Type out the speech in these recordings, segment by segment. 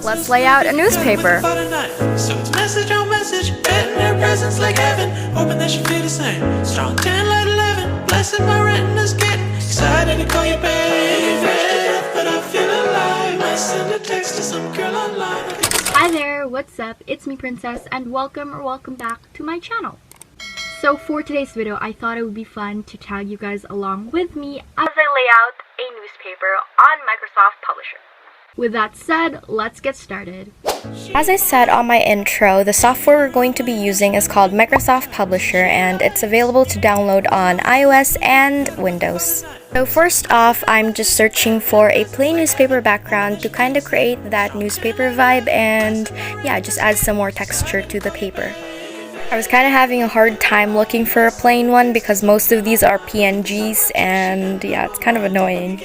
Let's lay out a newspaper. So it's message on message, betting their presence like heaven, hoping that you feel the same. Strong 10, light 11, blessing my retina's getting excited to call you baby. Fresh to death, but I feel alive. Might send a text to some girl online. Hi there, what's up? It's me, Princess, and welcome back to my channel. So for today's video, I thought it would be fun to tag you guys along with me as I lay out a newspaper on Microsoft Publisher. With that said, let's get started. As I said on my intro, the software we're going to be using is called Microsoft Publisher, and it's available to download on iOS and Windows. So first off, I'm just searching for a plain newspaper background to kind of create that newspaper vibe and yeah, just add some more texture to the paper. I was kind of having a hard time looking for a plain one because most of these are PNGs and yeah, it's kind of annoying.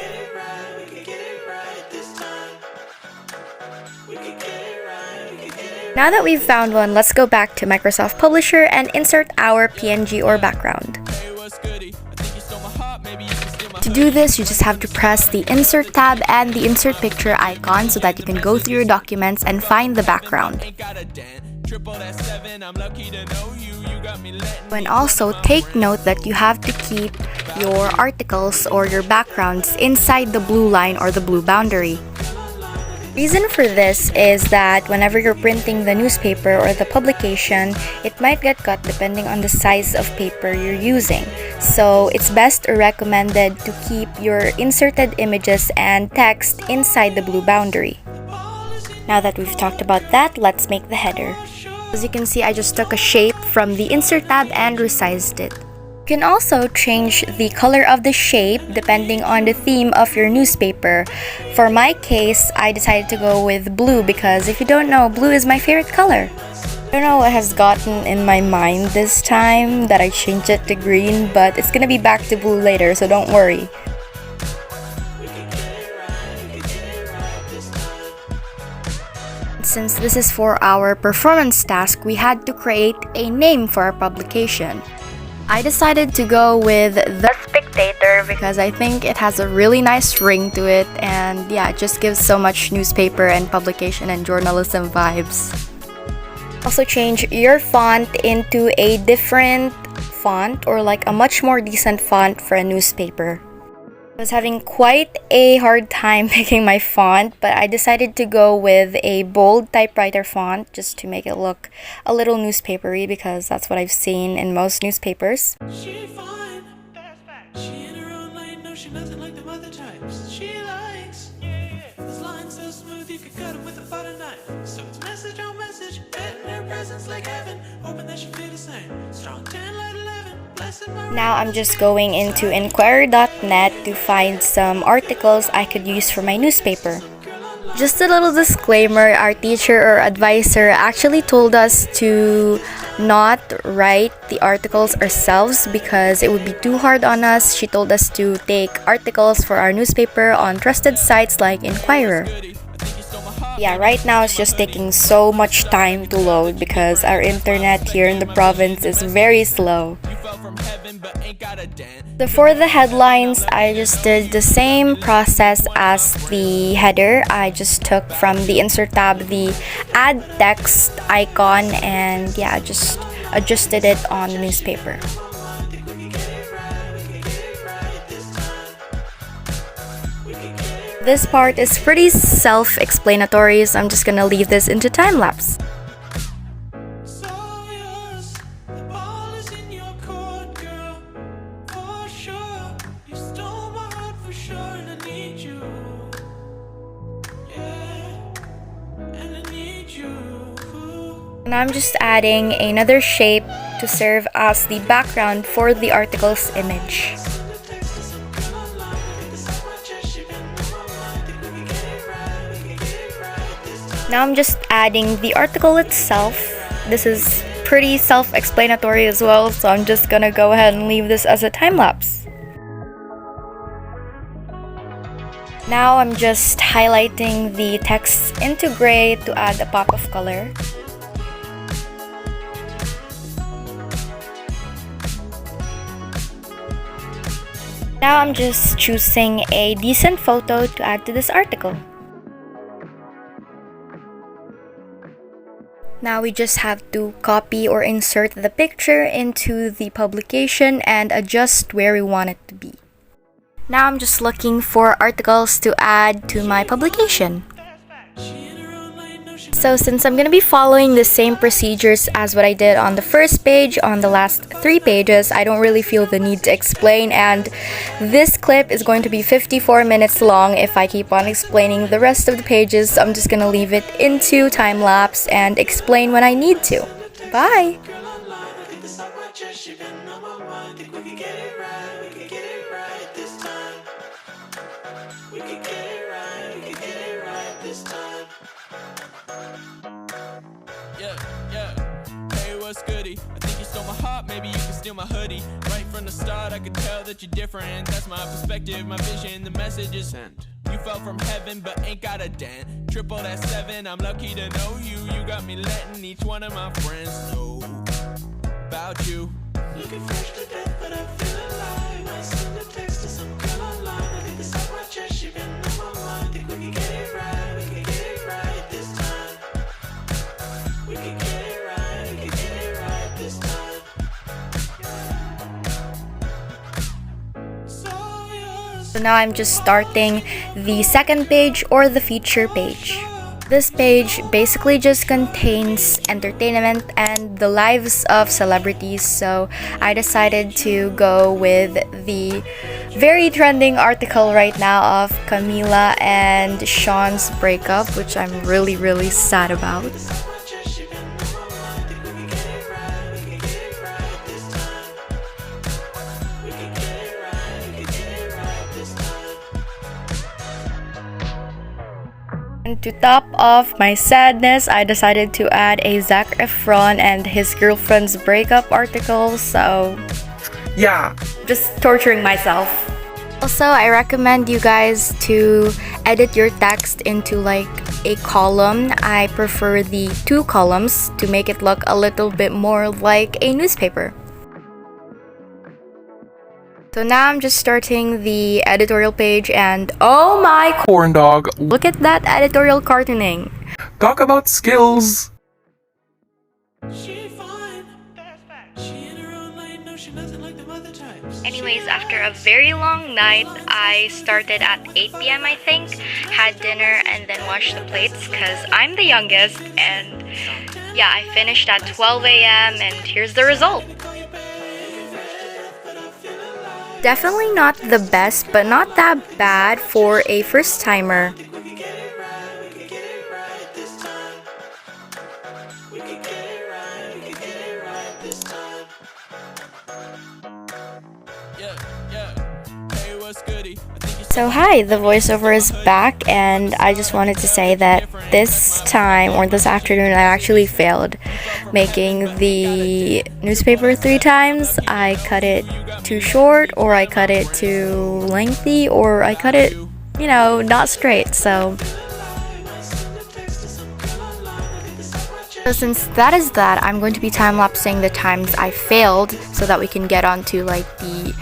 Now that we've found one, let's go back to Microsoft Publisher and insert our PNG or background. To do this, you just have to press the Insert tab and the Insert Picture icon so that you can go through your documents and find the background. And also take note that you have to keep your articles or your backgrounds inside the blue line or the blue boundary. Reason for this is that whenever you're printing the newspaper or the publication, it might get cut depending on the size of paper you're using. So it's best or recommended to keep your inserted images and text inside the blue boundary. Now that we've talked about that, let's make the header. As you can see, I just took a shape from the Insert tab and resized it. You can also change the color of the shape depending on the theme of your newspaper. For my case, I decided to go with blue because if you don't know, blue is my favorite color. I don't know what has gotten in my mind this time that I changed it to green, but it's gonna be back to blue later, so don't worry. Since this is for our performance task, we had to create a name for our publication. I decided to go with The Spectator because I think it has a really nice ring to it and yeah, it just gives so much newspaper and publication and journalism vibes. Also change your font into a different font or like a much more decent font for a newspaper. I was having quite a hard time picking my font, but I decided to go with a bold typewriter font just to make it look a little newspapery because that's what I've seen in most newspapers. She fine, that's fact. She in her own lane, no, she nothing like them other types. She likes, this line so smooth you could cut 'em with a butter knife. So it's message on message, betting their presence like heaven, hoping that you feel the same. Strong 10, light 11, blessing my. Now I'm just going into inquirer.net to find some articles I could use for my newspaper. Just a little disclaimer, our teacher or advisor actually told us to not write the articles ourselves because it would be too hard on us. She told us to take articles for our newspaper on trusted sites like Inquirer. Yeah, right now it's just taking so much time to load because our internet here in the province is very slow. So for the headlines, I just did the same process as the header. I just took from the Insert tab the Add Text icon and yeah, just adjusted it on the newspaper. This part is pretty self-explanatory, so I'm just gonna leave this into time-lapse. And I'm just adding another shape to serve as the background for the article's image. Now I'm just adding the article itself. This is pretty self-explanatory as well, so I'm just gonna go ahead and leave this as a time-lapse. Now I'm just highlighting the text into gray to add a pop of color. Now I'm just choosing a decent photo to add to this article. Now we just have to copy or insert the picture into the publication and adjust where we want it to be. Now I'm just looking for articles to add to my publication. So since I'm going to be following the same procedures as what I did on the first page, on the last 3 pages, I don't really feel the need to explain, and this clip is going to be 54 minutes long if I keep on explaining the rest of the pages. So I'm just going to leave it into time-lapse and explain when I need to. Bye! Hey, what's goody? I think you stole my heart, maybe you can steal my hoodie. Right from the start, I could tell that you're different. That's my perspective, my vision, the message is sent. You fell from heaven, but ain't got a dent. Triple that 7, I'm lucky to know you. You got me letting each one of my friends know about you. Looking fresh to death, but I feel alive. I send a text to some girl online. I get this off my chest, she been on my mind. Think we can get it right, we can get it right this time. We can get it right, we can get it right this time. So now I'm just starting the second page or the feature page. This page basically just contains entertainment and the lives of celebrities, so I decided to go with the very trending article right now of Camila and Sean's breakup, which I'm really sad about. And to top off my sadness, I decided to add a Zac Efron and his girlfriend's breakup article, so yeah, just torturing myself. Also, I recommend you guys to edit your text into like a column. I prefer the 2 columns to make it look a little bit more like a newspaper. So now I'm just starting the editorial page, and oh my corn dog, look at that editorial cartooning. talk about skills. She fine, that's fact. She in her own lane, no, she nothing like the other types. Anyways, after a very long night, I started at 8 p.m. I think, had dinner, and then washed the plates because I'm the youngest, and yeah, I finished at 12 a.m. and here's the result. Definitely not the best, but not that bad for a first-timer. So hi, the voiceover is back, and I just wanted to say that this time, or this afternoon, I actually failed making the newspaper 3 times. I cut it too short, or I cut it too lengthy, or I cut it, you know, not straight, so since that is that, I'm going to be time-lapsing the times I failed so that we can get on to like the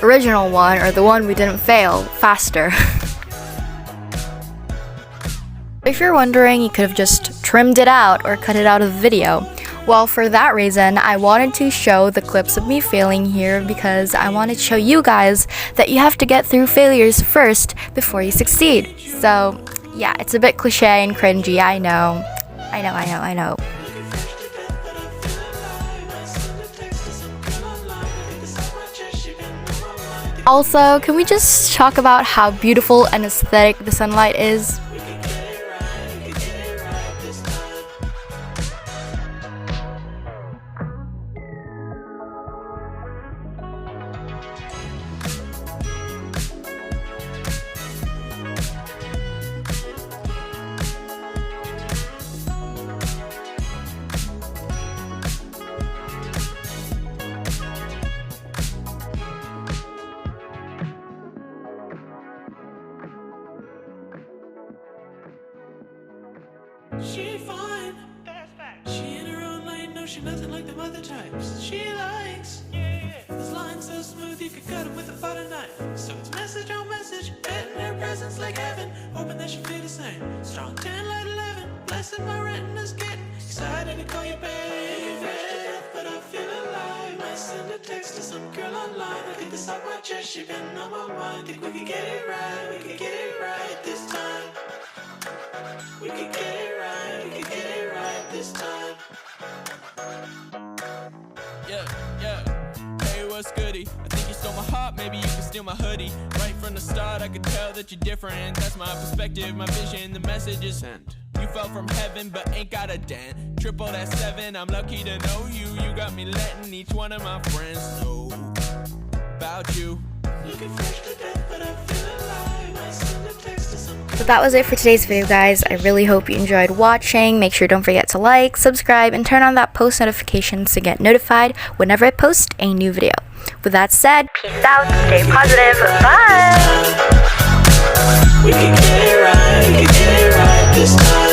original one, or the one we didn't fail, faster. If you're wondering, you could have just trimmed it out or cut it out of the video. Well, for that reason, I wanted to show the clips of me failing here because I wanted to show you guys that you have to get through failures first before you succeed. So, yeah, it's a bit cliche and cringy, I know. I know. Also, can we just talk about how beautiful and aesthetic the sunlight is? She fine, that's fact. She in her own lane, no, she nothing like the other types. She likes, this line so smooth you could cut it with a butter knife. So it's message on message, getting her presence like heaven. Hoping that she feel the same. Strong 10, light 11, I said my retina's getting excited to call you baby. Fresh to death, but I feel alive. Might send a text to some girl online. I get this off my chest, she been on my mind. Think we could get it right, we could get it right this time. We could get it right, we could get it right this time. Yeah. Hey, what's goody? I think you stole my heart, maybe you can steal my hoodie. Right from the start, I could tell that you're different. That's my perspective, my vision, the message is sent. You fell from heaven, but ain't got a dent. Triple that 7, I'm lucky to know you. You got me letting each one of my friends know about you. Looking fresh to death, but I feel alive. I send a text to some. So that was it for today's video, guys. I really hope you enjoyed watching. Make sure don't forget to like, subscribe, and turn on that post notifications to get notified whenever I post a new video. With that said, peace out, stay positive, bye! We can get it right, we can get it right this time.